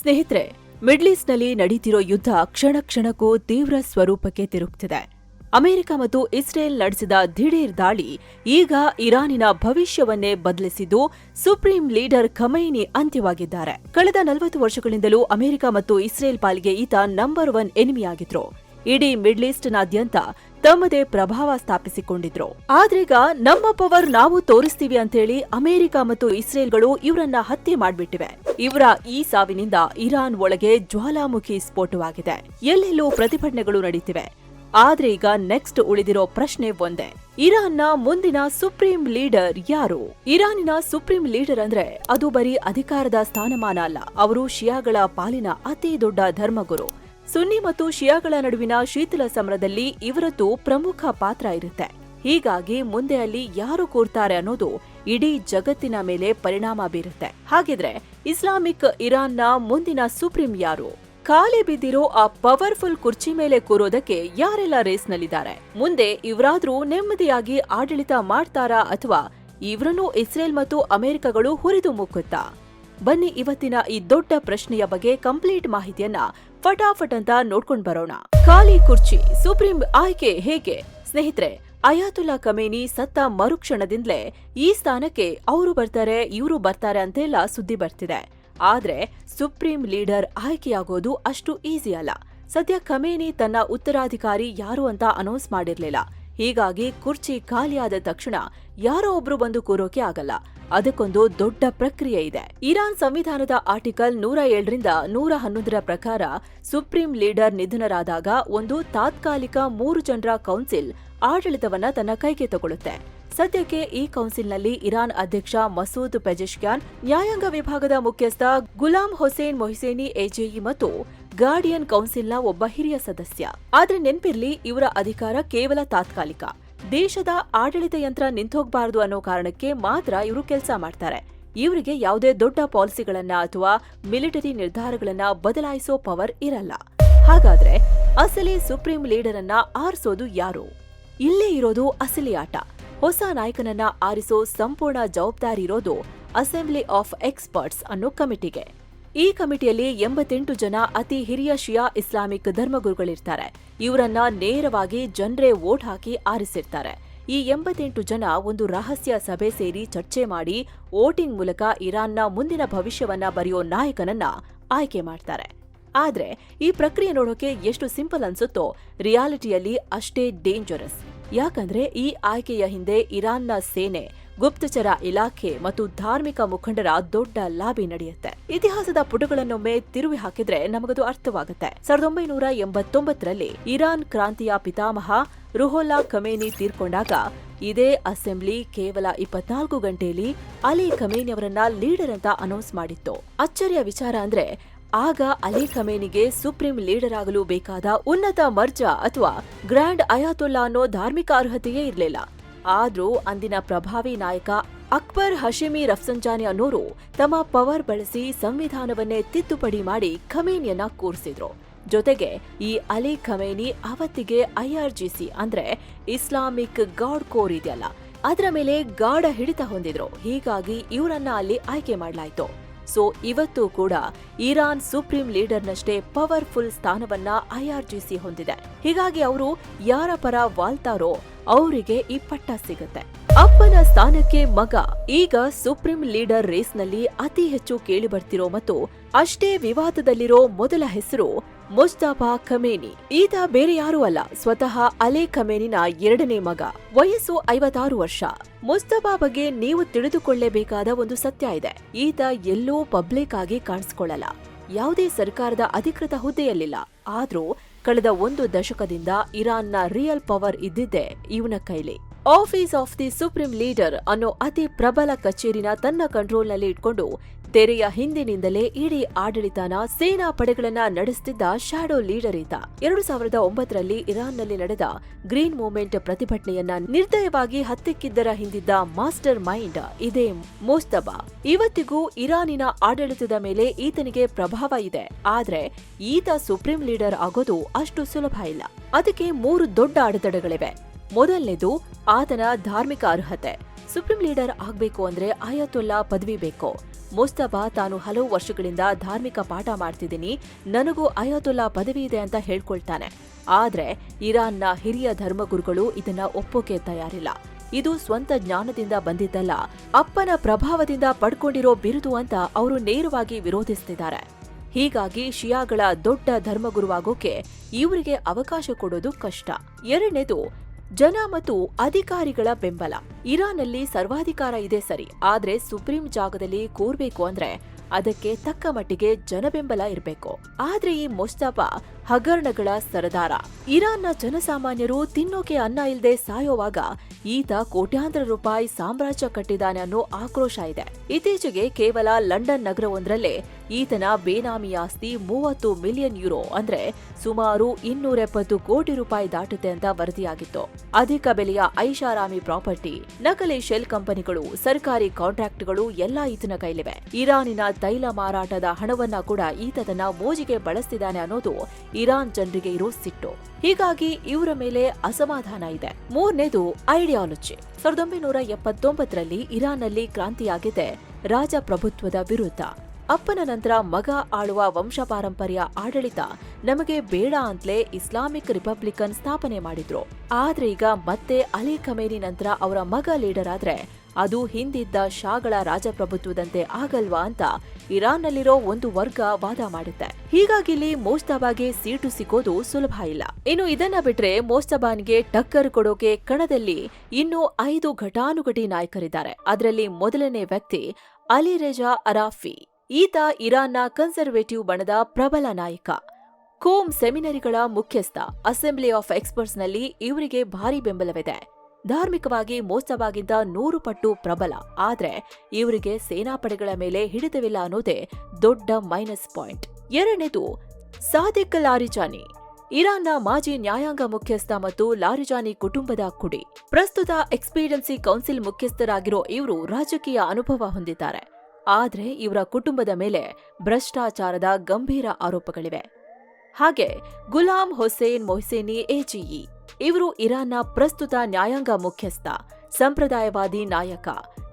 ಸ್ನೇಹಿತರೆ, ಮಿಡ್ಲ್ ಈಸ್ಟ್ನಲ್ಲಿ ನಡೀತಿರೋ ಯುದ್ಧ ಕ್ಷಣ ಕ್ಷಣಕ್ಕೂ ತೀವ್ರ ಸ್ವರೂಪಕ್ಕೆ ತಿರುಗ್ತಿದೆ. ಅಮೆರಿಕ ಮತ್ತು ಇಸ್ರೇಲ್ ನಡೆಸಿದ ದಿಢೀರ್ ದಾಳಿ ಈಗ ಇರಾನಿನ ಭವಿಷ್ಯವನ್ನೇ ಬದಲಿಸಿದ್ದು, ಸುಪ್ರೀಂ ಲೀಡರ್ ಖಮೈನಿ ಅಂತ್ಯವಾಗಿದ್ದಾರೆ. ಕಳೆದ 40 ವರ್ಷಗಳಿಂದಲೂ ಅಮೆರಿಕ ಮತ್ತು ಇಸ್ರೇಲ್ ಪಾಲಿಗೆ ಈತ ನಂಬರ್ 1 ಎನಿಮಿಯಾಗಿದ್ರು. ಇಡೀ ಮಿಡ್ಲ್ ಈಸ್ಟ್ನಾದ್ಯಂತ ತಮ್ಮದೇ ಪ್ರಭಾವ ಸ್ಥಾಪಿಸಿಕೊಂಡಿದ್ರು. ಆದ್ರೀಗ ನಮ್ಮ ಪವರ್ ನಾವು ತೋರಿಸ್ತೀವಿ ಅಂತೇಳಿ ಅಮೆರಿಕ ಮತ್ತು ಇಸ್ರೇಲ್ಗಳು ಇವರನ್ನ ಹತ್ಯೆ ಮಾಡ್ಬಿಟ್ಟಿವೆ. ಇವರ ಈ ಸಾವಿನಿಂದ ಇರಾನ್ ಒಳಗೆ ಜ್ವಾಲಾಮುಖಿ ಸ್ಫೋಟವಾಗಿದೆ. ಎಲ್ಲೆಲ್ಲೂ ಪ್ರತಿಭಟನೆಗಳು ನಡೀತಿವೆ. ಆದ್ರೆ ಈಗ ನೆಕ್ಸ್ಟ್ ಉಳಿದಿರೋ ಪ್ರಶ್ನೆ ಒಂದೇ: ಇರಾನ್ನ ಮುಂದಿನ ಸುಪ್ರೀಂ ಲೀಡರ್ ಯಾರು? ಇರಾನಿನ ಸುಪ್ರೀಂ ಲೀಡರ್ ಅಂದ್ರೆ ಅದು ಬರೀ ಅಧಿಕಾರದ ಸ್ಥಾನಮಾನ ಅಲ್ಲ, ಅವರು ಶಿಯಾಗಳ ಪಾಲಿನ ಅತಿ ದೊಡ್ಡ ಧರ್ಮಗುರು. ಸುನ್ನಿ ಮತ್ತು ಶಿಯಾಗಳ ನಡುವಿನ ಶೀತಲ ಸಮರದಲ್ಲಿ ಇವರದ್ದು ಪ್ರಮುಖ ಪಾತ್ರ ಇರುತ್ತೆ. ಹೀಗಾಗಿ ಮುಂದೆ ಅಲ್ಲಿ ಯಾರು ಕೂರ್ತಾರೆ ಅನ್ನೋದು ಇಡೀ ಜಗತ್ತಿನ ಮೇಲೆ ಪರಿಣಾಮ ಬೀರುತ್ತೆ. ಹಾಗಿದ್ರೆ ಇಸ್ಲಾಮಿಕ್ ಇರಾನ್ನ ಮುಂದಿನ ಸುಪ್ರೀಂ ಯಾರು? ಖಾಲಿ ಬಿದ್ದಿರೋ ಆ ಪವರ್ಫುಲ್ ಕುರ್ಚಿ ಮೇಲೆ ಕೂರೋದಕ್ಕೆ ಯಾರೆಲ್ಲ ರೇಸ್ನಲ್ಲಿದ್ದಾರೆ? ಮುಂದೆ ಇವರಾದ್ರೂ ನೆಮ್ಮದಿಯಾಗಿ ಆಡಳಿತ ಮಾಡ್ತಾರಾ ಅಥವಾ ಇವರನ್ನು ಇಸ್ರೇಲ್ ಮತ್ತು ಅಮೆರಿಕಗಳು ಹುರಿದು ಮುಕ್ಕುತ್ತಾ? ಬನ್ನಿ ಇವತ್ತಿನ ಈ ದೊಡ್ಡ ಪ್ರಶ್ನೆಯ ಬಗ್ಗೆ ಕಂಪ್ಲೀಟ್ ಮಾಹಿತಿಯನ್ನ ಫಟಾಫಟ್ ಅಂತ ನೋಡ್ಕೊಂಡ್ ಬರೋಣ. ಖಾಲಿ ಕುರ್ಚಿ ಸುಪ್ರೀಂ ಆಯ್ಕೆ ಹೇಗೆ? ಸ್ನೇಹಿತರೆ, ಅಯಾತುಲ್ಲಾ ಖಮೇನಿ ಸತ್ತ ಮರುಕ್ಷಣದಿಂದಲೇ ಈ ಸ್ಥಾನಕ್ಕೆ ಅವರು ಬರ್ತಾರೆ ಇವರು ಬರ್ತಾರೆ ಅಂತೆಲ್ಲ ಸುದ್ದಿ ಬರ್ತಿದೆ. ಆದ್ರೆ ಸುಪ್ರೀಂ ಲೀಡರ್ ಆಯ್ಕೆಯಾಗೋದು ಅಷ್ಟು ಈಸಿ ಅಲ್ಲ. ಸದ್ಯ ಖಮೇನಿ ತನ್ನ ಉತ್ತರಾಧಿಕಾರಿ ಯಾರು ಅಂತ ಅನೌನ್ಸ್ ಮಾಡಿರ್ಲಿಲ್ಲ. ಹೀಗಾಗಿ ಕುರ್ಚಿ ಖಾಲಿಯಾದ ತಕ್ಷಣ ಯಾರೋ ಒಬ್ರು ಬಂದು ಕೂರೋಕೆ ಆಗಲ್ಲ. ಅದಕ್ಕೊಂದು ದೊಡ್ಡ ಪ್ರಕ್ರಿಯೆ ಇದೆ. ಇರಾನ್ ಸಂವಿಧಾನದ ಆರ್ಟಿಕಲ್ 107ರಿಂದ 111ರ ಪ್ರಕಾರ ಸುಪ್ರೀಂ ಲೀಡರ್ ನಿಧನರಾದಾಗ ಒಂದು ತಾತ್ಕಾಲಿಕ 3 ಜನರ ಕೌನ್ಸಿಲ್ ಆಡಳಿತವನ್ನ ತನ್ನ ಕೈಗೆ ತಗೊಳ್ಳುತ್ತೆ. ಸದ್ಯಕ್ಕೆ ಈ ಕೌನ್ಸಿಲ್ನಲ್ಲಿ ಇರಾನ್ ಅಧ್ಯಕ್ಷ ಮಸೂದ್ ಪೆಜೆಶ್ಕಿಯಾನ್, ನ್ಯಾಯಾಂಗ ವಿಭಾಗದ ಮುಖ್ಯಸ್ಥ ಗುಲಾಂ ಹೊಸೇನ್ ಮೊಹಿಸೇನಿ ಎಜೆಇ ಮತ್ತು ಗಾರ್ಡಿಯನ್ ಕೌನ್ಸಿಲ್ನ ಒಬ್ಬ ಹಿರಿಯ ಸದಸ್ಯ. ಆದ್ರೆ ನೆನ್ಪಿರ್ಲಿ, ಇವರ ಅಧಿಕಾರ ಕೇವಲ ತಾತ್ಕಾಲಿಕ. ದೇಶದ ಆಡಳಿತ ಯಂತ್ರ ನಿಂತೋಗ್ಬಾರದು ಅನ್ನೋ ಕಾರಣಕ್ಕೆ ಮಾತ್ರ ಇವರು ಕೆಲಸ ಮಾಡ್ತಾರೆ. ಇವರಿಗೆ ಯಾವುದೇ ದೊಡ್ಡ ಪಾಲಿಸಿಗಳನ್ನ ಅಥವಾ ಮಿಲಿಟರಿ ನಿರ್ಧಾರಗಳನ್ನ ಬದಲಾಯಿಸೋ ಪವರ್ ಇರಲ್ಲ. ಹಾಗಾದ್ರೆ ಅಸಲಿ ಸುಪ್ರೀಂ ಲೀಡರ್ ಅನ್ನ ಆರಿಸೋದು ಯಾರು? ಇಲ್ಲೇ ಇರೋದು ಅಸಲಿ ಆಟ. ಹೊಸ ನಾಯಕನನ್ನ ಆರಿಸೋ ಸಂಪೂರ್ಣ ಜವಾಬ್ದಾರಿ ಇರೋದು ಅಸೆಂಬ್ಲಿ ಆಫ್ ಎಕ್ಸ್ಪರ್ಟ್ಸ್ ಅನ್ನೋ ಕಮಿಟಿಗೆ. ಈ ಕಮಿಟಿಯಲ್ಲಿ 88 ಜನ ಅತಿ ಹಿರಿಯ ಶಿಯಾ ಇಸ್ಲಾಮಿಕ್ ಧರ್ಮಗುರುಗಳಿರ್ತಾರೆ. ಇವರನ್ನ ನೇರವಾಗಿ ಜನರೇ ವೋಟ್ ಹಾಕಿ ಆರಿಸಿರ್ತಾರೆ. ಈ 88 ಜನ ಒಂದು ರಹಸ್ಯ ಸಭೆ ಸೇರಿ ಚರ್ಚೆ ಮಾಡಿ ವೋಟಿಂಗ್ ಮೂಲಕ ಇರಾನ್ನ ಮುಂದಿನ ಭವಿಷ್ಯವನ್ನ ಬರೆಯೋ ನಾಯಕನನ್ನ ಆಯ್ಕೆ ಮಾಡ್ತಾರೆ. ಆದ್ರೆ ಈ ಪ್ರಕ್ರಿಯೆ ನೋಡೋಕೆ ಎಷ್ಟು ಸಿಂಪಲ್ ಅನ್ಸುತ್ತೋ, ರಿಯಾಲಿಟಿಯಲ್ಲಿ ಅಷ್ಟೇ ಡೇಂಜರಸ್. ಯಾಕಂದ್ರೆ ಈ ಆಯ್ಕೆಯ ಹಿಂದೆ ಇರಾನ್ನ ಸೇನೆ, ಗುಪ್ತಚರ ಇಲಾಖೆ ಮತ್ತು ಧಾರ್ಮಿಕ ಮುಖಂಡರ ದೊಡ್ಡ ಲಾಬಿ ನಡೆಯುತ್ತೆ. ಇತಿಹಾಸದ ಪುಟಗಳನ್ನೊಮ್ಮೆ ತಿರುವಿ ಹಾಕಿದ್ರೆ ನಮಗದು ಅರ್ಥವಾಗುತ್ತೆ. 1989ರಲ್ಲಿ ಇರಾನ್ ಕ್ರಾಂತಿಯ ಪಿತಾಮಹ ರುಹೊಲ್ಲಾ ಖಮೇನಿ ತೀರ್ಕೊಂಡಾಗ ಇದೇ ಅಸೆಂಬ್ಲಿ ಕೇವಲ 24 ಗಂಟೆಯಲ್ಲಿ ಅಲಿ ಖಮೇನಿ ಅವರನ್ನ ಲೀಡರ್ ಅಂತ ಅನೌನ್ಸ್ ಮಾಡಿತ್ತು. ಅಚ್ಚರಿಯ ವಿಚಾರ ಅಂದ್ರೆ ಆಗ ಅಲಿ ಖಮೇನಿಗೆ ಸುಪ್ರೀಂ ಲೀಡರ್ ಆಗಲು ಬೇಕಾದ ಉನ್ನತ ಮರ್ಜಾ ಅಥವಾ ಗ್ರ್ಯಾಂಡ್ ಅಯಾತುಲ್ಲಾ ಅನ್ನೋ ಧಾರ್ಮಿಕ ಅರ್ಹತೆಯೇ ಇರಲಿಲ್ಲ. ಆದ್ರೂ ಅಂದಿನ ಪ್ರಭಾವಿ ನಾಯಕ ಅಕ್ಬರ್ ಹಶಿಮಿ ರಫ್ಸಂಜಾನಿ ಅನ್ನೋರು ತಮ್ಮ ಪವರ್ ಬಳಸಿ ಸಂವಿಧಾನವನ್ನೇ ತಿದ್ದುಪಡಿ ಮಾಡಿ ಖಮೇನಿಯನ್ನ ಕೂರಿಸಿದ್ರು. ಜೊತೆಗೆ ಈ ಅಲಿ ಖಮೇನಿ ಅವತ್ತಿಗೆ IRGC ಅಂದ್ರೆ ಇಸ್ಲಾಮಿಕ್ ಗಾಡ್ ಕೋರ್ ಇದೆಯಲ್ಲ, ಅದರ ಮೇಲೆ ಗಾಢ ಹಿಡಿತ ಹೊಂದಿದ್ರು. ಹೀಗಾಗಿ ಇವರನ್ನ ಅಲ್ಲಿ ಆಯ್ಕೆ ಮಾಡಲಾಯಿತು. ಸೊ ಇವತ್ತು ಕೂಡ ಇರಾನ್ ಸುಪ್ರೀಂ ಲೀಡರ್ನಷ್ಟೇ ಪವರ್ಫುಲ್ ಸ್ಥಾನವನ್ನ IRGC ಹೊಂದಿದೆ. ಹೀಗಾಗಿ ಅವರು ಯಾರ ಪರ ವಾಲ್ತಾರೋ ಅವರಿಗೆ ಈ ಪಟ್ಟ ಸಿಗುತ್ತೆ. ಅಪ್ಪನ ಸ್ಥಾನಕ್ಕೆ ಮಗ. ಈಗ ಸುಪ್ರೀಂ ಲೀಡರ್ ರೇಸ್ನಲ್ಲಿ ಅತಿ ಹೆಚ್ಚು ಕೇಳಿಬರ್ತಿರೋ ಮತ್ತು ಅಷ್ಟೇ ವಿವಾದದಲ್ಲಿರೋ ಮೊದಲ ಹೆಸರು ಮುಜ್ತಬಾ ಖಮೇನಿ. ಈತ ಬೇರೆ ಯಾರೂ ಅಲ್ಲ, ಸ್ವತಃ ಅಲಿ ಖಮೇನಿನ 2ನೇ ಮಗ. ವಯಸ್ಸು 56 ವರ್ಷ. ಮುಜ್ತಬಾ ಬಗ್ಗೆ ನೀವು ತಿಳಿದುಕೊಳ್ಳಬೇಕಾದ ಒಂದು ಸತ್ಯ ಇದೆ. ಈತ ಎಲ್ಲೂ ಪಬ್ಲಿಕ್ ಆಗಿ ಕಾಣಿಸ್ಕೊಳ್ಳಲ್ಲ, ಯಾವುದೇ ಸರ್ಕಾರದ ಅಧಿಕೃತ ಹುದ್ದೆಯಲ್ಲಿಲ್ಲ. ಆದ್ರೂ ಕಳೆದ 1 ದಶಕದಿಂದ ಇರಾನ್ನ ರಿಯಲ್ ಪವರ್ ಇದ್ದಿದ್ದೇ ಇವನ ಕೈಲಿ. Office of the supreme leader ಅನ್ನೋ ಅತಿ ಪ್ರಬಲ ಕಚೇರಿನ ತನ್ನ ಕಂಟ್ರೋಲ್ನಲ್ಲಿ ಇಟ್ಕೊಂಡು ತೆರೆಯ ಹಿಂದಿನಿಂದಲೇ ಇಡೀ ಆಡಳಿತನ ಸೇನಾ ಪಡೆಗಳನ್ನ ನಡೆಸುತ್ತಿದ್ದ ಶ್ಯಾಡೋ ಲೀಡರ್ ಈತ. 2009ರಲ್ಲಿ ಇರಾನ್ನಲ್ಲಿ ನಡೆದ ಗ್ರೀನ್ ಮೂವ್ಮೆಂಟ್ ಪ್ರತಿಭಟನೆಯನ್ನ ನಿರ್ದಯವಾಗಿ ಹತ್ತಿಕ್ಕಿದ್ದರ ಹಿಂದಿದ್ದ ಮಾಸ್ಟರ್ ಮೈಂಡ್ ಇದೇ ಮುಜ್ತಬಾ. ಇವತ್ತಿಗೂ ಇರಾನಿನ ಆಡಳಿತದ ಮೇಲೆ ಈತನಿಗೆ ಪ್ರಭಾವ ಇದೆ. ಆದ್ರೆ ಈತ ಸುಪ್ರೀಂ ಲೀಡರ್ ಆಗೋದು ಅಷ್ಟು ಸುಲಭ ಇಲ್ಲ. ಅದಕ್ಕೆ 3 ದೊಡ್ಡ ಅಡೆತಡೆಗಳಿವೆ. ಮೊದಲನೇದು ಆತನ ಧಾರ್ಮಿಕ ಅರ್ಹತೆ. ಸುಪ್ರೀಂ ಲೀಡರ್ ಆಗ್ಬೇಕು ಅಂದ್ರೆ ಅಯಾತುಲ್ಲಾ ಪದವಿ ಬೇಕು. ಮುಸ್ತಫಾ ತಾನು ಹಲವು ವರ್ಷಗಳಿಂದ ಧಾರ್ಮಿಕ ಪಾಠ ಮಾಡ್ತಿದ್ದೀನಿ, ನನಗೂ ಅಯಾತುಲ್ಲಾ ಪದವಿ ಇದೆ ಅಂತ ಹೇಳ್ಕೊಳ್ತಾನೆ. ಆದ್ರೆ ಇರಾನ್ನ ಹಿರಿಯ ಧರ್ಮಗುರುಗಳು ಇದನ್ನ ಒಪ್ಪೋಕೆ ತಯಾರಿಲ್ಲ. ಇದು ಸ್ವಂತ ಜ್ಞಾನದಿಂದ ಬಂದಿದ್ದಲ್ಲ, ಅಪ್ಪನ ಪ್ರಭಾವದಿಂದ ಪಡ್ಕೊಂಡಿರೋ ಬಿರುದು ಅಂತ ಅವರು ನೇರವಾಗಿ ವಿರೋಧಿಸ್ತಿದ್ದಾರೆ. ಹೀಗಾಗಿ ಶಿಯಾಗಳ ದೊಡ್ಡ ಧರ್ಮಗುರುವಾಗೋಕೆ ಇವರಿಗೆ ಅವಕಾಶ ಕೊಡೋದು ಕಷ್ಟ. ಎರಡನೇದು, ಜನ ಮತ್ತು ಅಧಿಕಾರಿಗಳ ಬೆಂಬಲ. ಇರಾನ್ನಲ್ಲಿ ಸರ್ವಾಧಿಕಾರ ಇದೆ ಸರಿ, ಆದ್ರೆ ಸುಪ್ರೀಂ ಜಾಗದಲ್ಲಿ ಕೂರ್ಬೇಕು ಅಂದ್ರೆ ಅದಕ್ಕೆ ತಕ್ಕ ಮಟ್ಟಿಗೆ ಜನಬೆಂಬಲ ಇರಬೇಕು. ಆದ್ರೆ ಈ ಮುಸ್ತಫಾ ಹಗರಣಗಳ ಸರದಾರ. ಇರಾನ್ನ ಜನಸಾಮಾನ್ಯರು ತಿನ್ನೋಕೆ ಅನ್ನ ಇಲ್ದೆ ಸಾಯೋವಾಗ ಈತ ಕೋಟ್ಯಾಂತರ ರೂಪಾಯಿ ಸಾಮ್ರಾಜ್ಯ ಕಟ್ಟಿದಾನೆ ಅನ್ನೋ ಆಕ್ರೋಶ ಇದೆ. ಇತ್ತೀಚೆಗೆ ಕೇವಲ ಲಂಡನ್ ನಗರವೊಂದರಲ್ಲೇ ಈತನ ಬೇನಾಮಿ ಆಸ್ತಿ 30 ಮಿಲಿಯನ್ ಯುರೋ ಅಂದ್ರೆ ಸುಮಾರು 270 ಕೋಟಿ ರೂಪಾಯಿ ದಾಟುತ್ತೆ ಅಂತ ವರದಿಯಾಗಿತ್ತು. ಅಧಿಕ ಬೆಲೆಯ ಐಷಾರಾಮಿ ಪ್ರಾಪರ್ಟಿ, ನಕಲಿ ಶೆಲ್ ಕಂಪನಿಗಳು, ಸರ್ಕಾರಿ ಕಾಂಟ್ರಾಕ್ಟ್ಗಳು ಎಲ್ಲ ಈತನ ಕೈಲಿವೆ. ಇರಾನಿನ ತೈಲ ಮಾರಾಟದ ಹಣವನ್ನ ಕೂಡ ಈತ ತನ್ನ ಮೋಜಿಗೆ ಬಳಸ್ತಿದ್ದಾನೆ ಅನ್ನೋದು ಇರಾನ್ ಜನರಿಗೆ ಇರೋ ಸಿಟ್ಟು. ಹೀಗಾಗಿ ಇವರ ಮೇಲೆ ಅಸಮಾಧಾನ ಇದೆ. ಮೂರನೇದು, ಐಡಿಯಾಲಜಿ. 1979ರಲ್ಲಿ ಇರಾನ್ನಲ್ಲಿ ಕ್ರಾಂತಿಯಾಗಿದೆ ರಾಜಪ್ರಭುತ್ವದ ವಿರುದ್ಧ. ಅಪ್ಪನ ನಂತರ ಮಗ ಆಳುವ ವಂಶಪಾರಂಪರ್ಯ ಆಡಳಿತ ನಮಗೆ ಬೇಡ ಅಂತಲೇ ಇಸ್ಲಾಮಿಕ್ ರಿಪಬ್ಲಿಕನ್ ಸ್ಥಾಪನೆ ಮಾಡಿದ್ರು. ಆದ್ರೆ ಈಗ ಮತ್ತೆ ಅಲಿ ಖಮೇನಿ ನಂತರ ಅವರ ಮಗ ಲೀಡರ್ ಆದ್ರೆ ಅದು ಹಿಂದಿದ್ದ ಶಾಗಳ ರಾಜಪ್ರಭುತ್ವದಂತೆ ಆಗಲ್ವಾ ಅಂತ ಇರಾನ್ನಲ್ಲಿರೋ ಒಂದು ವರ್ಗ ವಾದ ಮಾಡುತ್ತೆ. ಹೀಗಾಗಿ ಇಲ್ಲಿ ಮುಸ್ತಫಾಗೆ ಸೀಟು ಸಿಗೋದು ಸುಲಭ ಇಲ್ಲ. ಇನ್ನು ಇದನ್ನ ಬಿಟ್ರೆ ಮುಸ್ತಫಾನ್ಗೆ ಟಕ್ಕರ್ ಕೊಡೋಕೆ ಕಣದಲ್ಲಿ ಇನ್ನೂ 5 ಘಟಾನುಘಟಿ ನಾಯಕರಿದ್ದಾರೆ. ಅದರಲ್ಲಿ ಮೊದಲನೇ ವ್ಯಕ್ತಿ ಅಲಿ ರೆಜಾ ಅರಾಫಿ. ಈತ ಇರಾನ್ನ ಕನ್ಸರ್ವೇಟಿವ್ ಬಣದ ಪ್ರಬಲ ನಾಯಕ. ಕೋಮ್ ಸೆಮಿನರಿಗಳ ಮುಖ್ಯಸ್ಥ. ಅಸೆಂಬ್ಲಿ ಆಫ್ ಎಕ್ಸ್ಪರ್ಟ್ಸ್ನಲ್ಲಿ ಇವರಿಗೆ ಭಾರಿ ಬೆಂಬಲವಿದೆ. ಧಾರ್ಮಿಕವಾಗಿ ಮುಸ್ತಫಾಗಿಂತ 100 ಪಟ್ಟು ಪ್ರಬಲ. ಆದ್ರೆ ಇವರಿಗೆ ಸೇನಾಪಡೆಗಳ ಮೇಲೆ ಹಿಡಿತವಿಲ್ಲ ಅನ್ನೋದೇ ದೊಡ್ಡ ಮೈನಸ್ ಪಾಯಿಂಟ್. ಎರಡನೇದು, ಸಾದಿಕ್ ಲಾರಿಜಾನಿ. ಇರಾನ್ನ ಮಾಜಿ ನ್ಯಾಯಾಂಗ ಮುಖ್ಯಸ್ಥ ಮತ್ತು ಲಾರಿಜಾನಿ ಕುಟುಂಬದ ಕುಡಿ. ಪ್ರಸ್ತುತ ಎಕ್ಸ್ಪೀಡಿಯನ್ಸಿ ಕೌನ್ಸಿಲ್ ಮುಖ್ಯಸ್ಥರಾಗಿರೋ ಇವರು ರಾಜಕೀಯ ಅನುಭವ ಹೊಂದಿದ್ದಾರೆ. ಆದ್ರೆ ಇವರ ಕುಟುಂಬದ ಮೇಲೆ ಭ್ರಷ್ಟಾಚಾರದ ಗಂಭೀರ ಆರೋಪಗಳಿವೆ. ಹಾಗೆ ಗುಲಾಮ್ ಹೊಸೇನ್ ಮೊಹ್ಸೇನಿ ಎಜಿಇ. ಇವರು ಇರಾನ್ನ ಪ್ರಸ್ತುತ ನ್ಯಾಯಾಂಗ ಮುಖ್ಯಸ್ಥ, ಸಂಪ್ರದಾಯವಾದಿ ನಾಯಕ.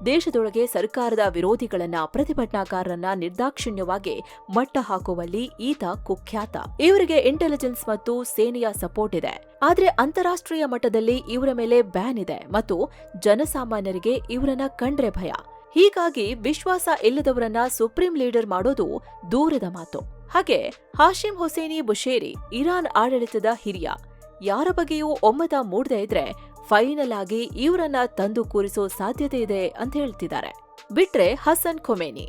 ದೇಶದೊಳಗೆ ಸರ್ಕಾರದ ವಿರೋಧಿಗಳನ್ನ, ಪ್ರತಿಭಟನಾಕಾರರನ್ನ ನಿರ್ದಾಕ್ಷಿಣ್ಯವಾಗಿ ಮಟ್ಟ ಹಾಕುವಲ್ಲಿ ಈತ ಕುಖ್ಯಾತ. ಇವರಿಗೆ ಇಂಟೆಲಿಜೆನ್ಸ್ ಮತ್ತು ಸೇನೆಯ ಸಪೋರ್ಟ್ ಇದೆ. ಆದ್ರೆ ಅಂತಾರಾಷ್ಟ್ರೀಯ ಮಟ್ಟದಲ್ಲಿ ಇವರ ಮೇಲೆ ಬ್ಯಾನ್ ಇದೆ ಮತ್ತು ಜನಸಾಮಾನ್ಯರಿಗೆ ಇವರನ್ನ ಕಂಡ್ರೆ ಭಯ. ಹೀಗಾಗಿ ವಿಶ್ವಾಸ ಇಲ್ಲದವರನ್ನ ಸುಪ್ರೀಂ ಲೀಡರ್ ಮಾಡೋದು ದೂರದ ಮಾತು. ಹಾಗೆ ಹಾಶಿಮ್ ಹುಸೇನಿ ಬುಷೇರಿ, ಇರಾನ್ ಆಡಳಿತದ ಹಿರಿಯ. ಯಾರ ಬಗ್ಗೆಯೂ ಒಮ್ಮತ ಮೂಡದೇ ಇದ್ರೆ ಫೈನಲ್ ಆಗಿ ಇವರನ್ನ ತಂದು ಕೂರಿಸೋ ಸಾಧ್ಯತೆ ಇದೆ ಅಂತ ಹೇಳ್ತಿದ್ದಾರೆ. ಬಿಟ್ರೆ ಹಸನ್ ಖೊಮೇನಿ.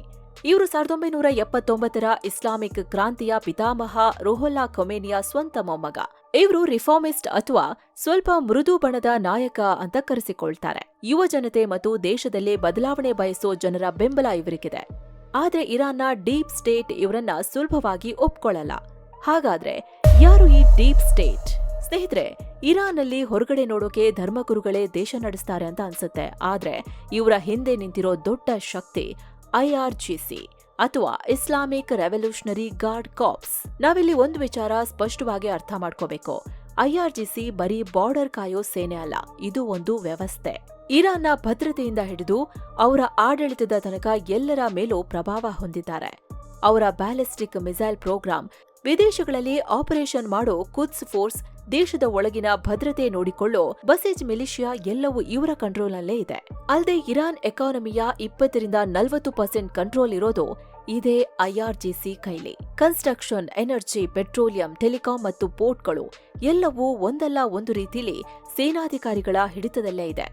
ಇವರು 1979ರ ಇಸ್ಲಾಮಿಕ್ ಕ್ರಾಂತಿಯ ಪಿತಾಮಹ ರುಹುಲ್ಲಾ ಖೊಮೇನಿಯ ಸ್ವಂತ ಮೊಮ್ಮಗ. ಇವರು ರಿಫಾರ್ಮಿಸ್ಟ್ ಅಥವಾ ಸ್ವಲ್ಪ ಮೃದು ಬಣದ ನಾಯಕ ಅಂತ ಕರೆಸಿಕೊಳ್ತಾರೆ. ಯುವ ಜನತೆ ಮತ್ತು ದೇಶದಲ್ಲಿ ಬದಲಾವಣೆ ಬಯಸೋ ಜನರ ಬೆಂಬಲ ಇವರಿಗಿದೆ. ಆದ್ರೆ ಇರಾನ್ನ ಡೀಪ್ ಸ್ಟೇಟ್ ಇವರನ್ನ ಸುಲಭವಾಗಿ ಒಪ್ಕೊಳ್ಳಲ್ಲ. ಹಾಗಾದ್ರೆ ಯಾರು ಈ ಡೀಪ್ ಸ್ಟೇಟ್? ಸ್ನೇಹಿತರೆ, ಇರಾನ್ನಲ್ಲಿ ಹೊರಗಡೆ ನೋಡೋಕೆ ಧರ್ಮಗುರುಗಳೇ ದೇಶ ನಡೆಸ್ತಾರೆ ಅಂತ ಅನ್ಸುತ್ತೆ. ಆದ್ರೆ ಇವರ ಹಿಂದೆ ನಿಂತಿರೋ ದೊಡ್ಡ ಶಕ್ತಿ IRGC ಅಥವಾ ಇಸ್ಲಾಮಿಕ್ ರೆವಲ್ಯೂಷನರಿ ಗಾರ್ಡ್ ಕಾರ್ಪ್ಸ್. ನಾವಿಲ್ಲಿ ಒಂದು ವಿಚಾರ ಸ್ಪಷ್ಟವಾಗಿ ಅರ್ಥ ಮಾಡ್ಕೋಬೇಕು. IRGC ಬರೀ ಬಾರ್ಡರ್ ಕಾಯೋ ಸೇನೆ ಅಲ್ಲ, ಇದು ಒಂದು ವ್ಯವಸ್ಥೆ. ಇರಾನ್ನ ಭದ್ರತೆಯಿಂದ ಹಿಡಿದು ಅವರ ಆಡಳಿತದ ತನಕ ಎಲ್ಲರ ಮೇಲೂ ಪ್ರಭಾವ ಹೊಂದಿದ್ದಾರೆ. ಅವರ ಬ್ಯಾಲಿಸ್ಟಿಕ್ ಮಿಸೈಲ್ ಪ್ರೋಗ್ರಾಂ, ವಿದೇಶಗಳಲ್ಲಿ ಆಪರೇಷನ್ ಮಾಡೋ ಕುದ್ಸ್ ಫೋರ್ಸ್, ದೇಶದ ಒಳಗಿನ ಭದ್ರತೆ ನೋಡಿಕೊಳ್ಳೋ ಬಸೀಜ್ ಮಿಲಿಷಿಯಾ ಎಲ್ಲವೂ ಇವರ ಕಂಟ್ರೋಲ್ನಲ್ಲೇ ಇದೆ. ಅಲ್ಲದೆ ಇರಾನ್ ಎಕಾನಮಿಯ 20ರಿಂದ 40% ಕಂಟ್ರೋಲ್ ಇರೋದು ಇದೇ IRGC ಕೈಲಿ. ಕನ್ಸ್ಟ್ರಕ್ಷನ್, ಎನರ್ಜಿ, ಪೆಟ್ರೋಲಿಯಂ, ಟೆಲಿಕಾಂ ಮತ್ತು ಪೋರ್ಟ್ಗಳು ಎಲ್ಲವೂ ಒಂದಲ್ಲ ಒಂದು ರೀತಿಲಿ ಸೇನಾಧಿಕಾರಿಗಳ ಹಿಡಿತದಲ್ಲೇ ಇದೆ.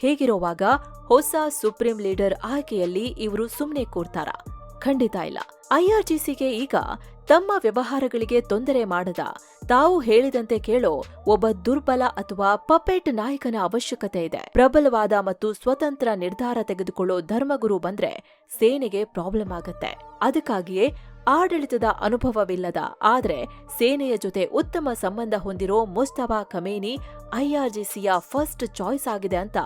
ಹೇಗಿರುವಾಗ ಹೊಸ ಸುಪ್ರೀಂ ಲೀಡರ್ ಆಯ್ಕೆಯಲ್ಲಿ ಇವರು ಸುಮ್ಮನೆ ಕೂರ್ತಾರ? ಖಂಡಿತ ಇಲ್ಲ. IRGCಗೆ ಈಗ ತಮ್ಮ ವ್ಯವಹಾರಗಳಿಗೆ ತೊಂದರೆ ಮಾಡದ, ತಾವು ಹೇಳಿದಂತೆ ಕೇಳೋ ಒಬ್ಬ ದುರ್ಬಲ ಅಥವಾ ಪಪೆಟ್ ನಾಯಕನ ಅವಶ್ಯಕತೆ ಇದೆ. ಪ್ರಬಲವಾದ ಮತ್ತು ಸ್ವತಂತ್ರ ನಿರ್ಧಾರ ತೆಗೆದುಕೊಳ್ಳೋ ಧರ್ಮಗುರು ಬಂದ್ರೆ ಸೇನೆಗೆ ಪ್ರಾಬ್ಲಮ್ ಆಗತ್ತೆ. ಅದಕ್ಕಾಗಿಯೇ ಆಡಳಿತದ ಅನುಭವವಿಲ್ಲದ ಆದ್ರೆ ಸೇನೆಯ ಜೊತೆ ಉತ್ತಮ ಸಂಬಂಧ ಹೊಂದಿರೋ ಮುಸ್ತಫಾ ಖಮೇನಿ IRGCಯ ಫಸ್ಟ್ ಚಾಯ್ಸ್ ಆಗಿದೆ ಅಂತ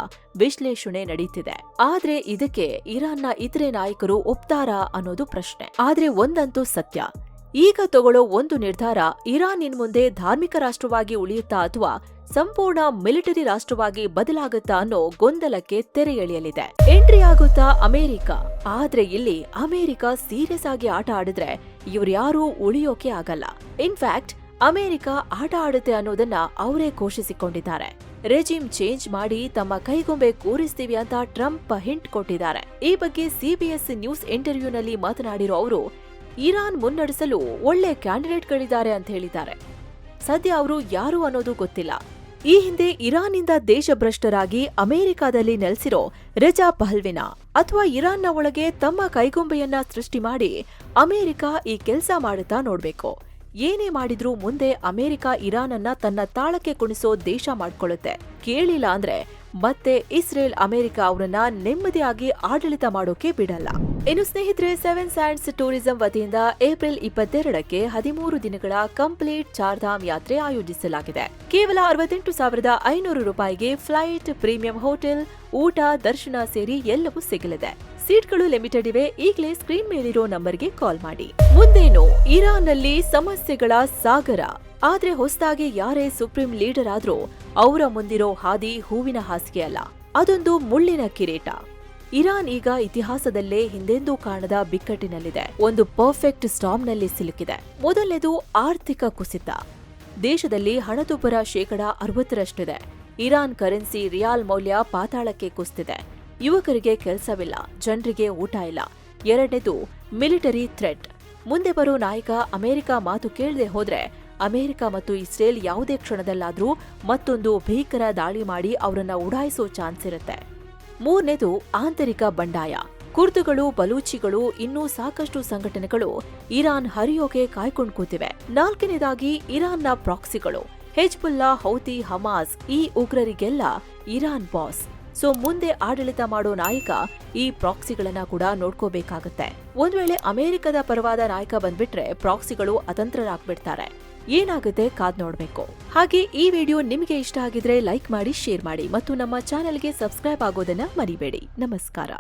ವಿಶ್ಲೇಷಣೆ ನಡೀತಿದೆ. ಆದ್ರೆ ಇದಕ್ಕೆ ಇರಾನ್ನ ಇತರೆ ನಾಯಕರು ಒಪ್ತಾರಾ ಅನ್ನೋದು ಪ್ರಶ್ನೆ. ಆದ್ರೆ ಒಂದಂತೂ ಸತ್ಯ, ಈಗ ತಗೊಳ್ಳೋ ಒಂದು ನಿರ್ಧಾರ ಇರಾನ್ ಇನ್ಮುಂದೆ ಧಾರ್ಮಿಕ ರಾಷ್ಟ್ರವಾಗಿ ಉಳಿಯುತ್ತಾ ಅಥವಾ ಸಂಪೂರ್ಣ ಮಿಲಿಟರಿ ರಾಷ್ಟ್ರವಾಗಿ ಬದಲಾಗುತ್ತಾ ಅನ್ನೋ ಗೊಂದಲಕ್ಕೆ ತೆರೆ ಎಳೆಯಲಿದೆ. ಎಂಟ್ರಿ ಆಗುತ್ತಾ ಅಮೆರಿಕ. ಆದ್ರೆ ಇಲ್ಲಿ ಅಮೆರಿಕ ಸೀರಿಯಸ್ ಆಗಿ ಆಟ ಆಡಿದ್ರೆ ಇವ್ರ್ಯಾರೂ ಉಳಿಯೋಕೆ ಆಗಲ್ಲ. ಇನ್ಫ್ಯಾಕ್ಟ್ ಅಮೆರಿಕ ಆಟ ಆಡುತ್ತೆ ಅನ್ನೋದನ್ನ ಅವರೇ ಘೋಷಿಸಿಕೊಂಡಿದ್ದಾರೆ. ರೆಜಿಮ್ ಚೇಂಜ್ ಮಾಡಿ ತಮ್ಮ ಕೈಗೊಂಬೆ ಕೂರಿಸ್ತೀವಿ ಅಂತ ಟ್ರಂಪ್ ಹಿಂಟ್ ಕೊಟ್ಟಿದ್ದಾರೆ. ಈ ಬಗ್ಗೆ ಸಿಬಿಎಸ್ ನ್ಯೂಸ್ ಇಂಟರ್ವ್ಯೂನಲ್ಲಿ ಮಾತನಾಡಿರೋ ಅವರು ಇರಾನ್ ಮುನ್ನಡೆಸಲು ಒಳ್ಳೆ ಕ್ಯಾಂಡಿಡೇಟ್ಗಳಿದ್ದಾರೆ ಅಂತ ಹೇಳಿದ್ದಾರೆ. ಸದ್ಯ ಅವರು ಯಾರು ಅನ್ನೋದು ಗೊತ್ತಿಲ್ಲ. ಈ ಹಿಂದೆ ಇರಾನ್ನಿಂದ ದೇಶಭ್ರಷ್ಟರಾಗಿ ಅಮೆರಿಕಾದಲ್ಲಿ ನೆಲೆಸಿರೋ ರೆಜಾ ಪಹಲ್ವಿನ ಅಥವಾ ಇರಾನ್ನ ಒಳಗೆ ತಮ್ಮ ಕೈಗೊಂಬೆಯನ್ನ ಸೃಷ್ಟಿ ಮಾಡಿ ಅಮೆರಿಕ ಈ ಕೆಲಸ ಮಾಡುತ್ತಾ ನೋಡ್ಬೇಕು. ಏನೇ ಮಾಡಿದ್ರೂ ಮುಂದೆ ಅಮೆರಿಕ ಇರಾನ್ ಅನ್ನ ತನ್ನ ತಾಳಕ್ಕೆ ಕುಣಿಸೋ ದೇಶ ಮಾಡ್ಕೊಳ್ಳುತ್ತೆ. ಕೇಳಿಲ್ಲ ಅಂದ್ರೆ ಮತ್ತೆ ಇಸ್ರೇಲ್ ಅಮೆರಿಕ ಅವರನ್ನ ನೆಮ್ಮದಿಯಾಗಿ ಆಡಳಿತ ಮಾಡೋಕೆ ಬಿಡಲ್ಲ. ಇನ್ನು ಸ್ನೇಹಿತರೆ, 7 ಸ್ಯಾಂಡ್ಸ್ ಟೂರಿಸಂ ವತಿಯಿಂದ ಏಪ್ರಿಲ್ 22ಕ್ಕೆ 13 ದಿನಗಳ ಕಂಪ್ಲೀಟ್ ಚಾರ್ಧಾಮ್ ಯಾತ್ರೆ ಆಯೋಜಿಸಲಾಗಿದೆ. ಕೇವಲ 68,500 ರೂಪಾಯಿಗೆ ಫ್ಲೈಟ್, ಪ್ರೀಮಿಯಂ ಹೋಟೆಲ್, ಊಟ, ದರ್ಶನ ಸೇರಿ ಎಲ್ಲವೂ ಸಿಗಲಿದೆ. ಸೀಟ್ಗಳು ಲಿಮಿಟೆಡ್ ಇವೆ. ಈಗಲೇ ಸ್ಕ್ರೀನ್ ಮೇಲಿರೋ ನಂಬರ್ಗೆ ಕಾಲ್ ಮಾಡಿ. ಮುಂದೇನು, ಇರಾನ್ನಲ್ಲಿ ಸಮಸ್ಯೆಗಳ ಸಾಗರ. ಆದ್ರೆ ಹೊಸದಾಗಿ ಯಾರೇ ಸುಪ್ರೀಂ ಲೀಡರ್ ಆದ್ರೂ ಅವರ ಮುಂದಿರೋ ಹಾದಿ ಹೂವಿನ ಹಾಸಿಗೆ ಅಲ್ಲ, ಅದೊಂದು ಮುಳ್ಳಿನ ಕಿರೀಟ. ಇರಾನ್ ಈಗ ಇತಿಹಾಸದಲ್ಲೇ ಹಿಂದೆಂದೂ ಕಾಣದ ಬಿಕ್ಕಟ್ಟಿನಲ್ಲಿದೆ. ಒಂದು ಪರ್ಫೆಕ್ಟ್ ಸ್ಟಾರ್ಮ್ನಲ್ಲಿ ಸಿಲುಕಿದೆ. ಮೊದಲನೇದು ಆರ್ಥಿಕ ಕುಸಿತ. ದೇಶದಲ್ಲಿ ಹಣದುಬ್ಬರ 60%ರಷ್ಟಿದೆ. ಇರಾನ್ ಕರೆನ್ಸಿ ರಿಯಾಲ್ ಮೌಲ್ಯ ಪಾತಾಳಕ್ಕೆ ಕುಸಿದಿದೆ. ಯುವಕರಿಗೆ ಕೆಲಸವಿಲ್ಲ, ಜನರಿಗೆ ಊಟ ಇಲ್ಲ. ಎರಡನೇದು ಮಿಲಿಟರಿ ಥ್ರೆಟ್. ಮುಂದೆ ಬರೋ ನಾಯಕ ಅಮೆರಿಕ ಮಾತು ಕೇಳದೆ ಹೋದ್ರೆ ಅಮೆರಿಕ ಮತ್ತು ಇಸ್ರೇಲ್ ಯಾವುದೇ ಕ್ಷಣದಲ್ಲಾದ್ರೂ ಮತ್ತೊಂದು ಭೀಕರ ದಾಳಿ ಮಾಡಿ ಅವರನ್ನ ಉಡಾಯಿಸೋ ಚಾನ್ಸ್ ಇರುತ್ತೆ. ಮೂರನೇದು ಆಂತರಿಕ ಬಂಡಾಯ. ಕುರ್ದುಗಳು, ಬಲೂಚಿಗಳು, ಇನ್ನೂ ಸಾಕಷ್ಟು ಸಂಘಟನೆಗಳು ಇರಾನ್ ಹರಿಯೋಕೆ ಕಾಯ್ಕೊಂಡು ಕೂತಿವೆ. ನಾಲ್ಕನೇದಾಗಿ ಇರಾನ್ನ ಪ್ರಾಕ್ಸಿಗಳು. ಹೆಜ್ಬುಲ್ಲಾ, ಹೌತಿ, ಹಮಾಸ್ ಈ ಉಗ್ರರಿಗೆಲ್ಲ ಇರಾನ್ ಬಾಸ್. ಸೊ ಮುಂದೆ ಆಡಳಿತ ಮಾಡೋ ನಾಯಕ ಈ ಪ್ರಾಕ್ಸಿಗಳನ್ನ ಕೂಡ ನೋಡ್ಕೋಬೇಕಾಗತ್ತೆ. ಒಂದ್ ವೇಳೆ ಅಮೆರಿಕದ ಪರವಾದ ನಾಯಕ ಬಂದ್ಬಿಟ್ರೆ ಪ್ರಾಕ್ಸಿಗಳು ಅತಂತ್ರರಾಗ್ಬಿಡ್ತಾರೆ. ಏನಾಗುತ್ತೆ ಕಾದ್ ನೋಡ್ಬೇಕು. ಹಾಗೆ ಈ ವಿಡಿಯೋ ನಿಮಗೆ ಇಷ್ಟ ಆಗಿದ್ರೆ ಲೈಕ್ ಮಾಡಿ, ಶೇರ್ ಮಾಡಿ ಮತ್ತು ನಮ್ಮ ಚಾನೆಲ್ಗೆ ಸಬ್ಸ್ಕ್ರೈಬ್ ಆಗೋದನ್ನ ಮರಿಬೇಡಿ. ನಮಸ್ಕಾರ.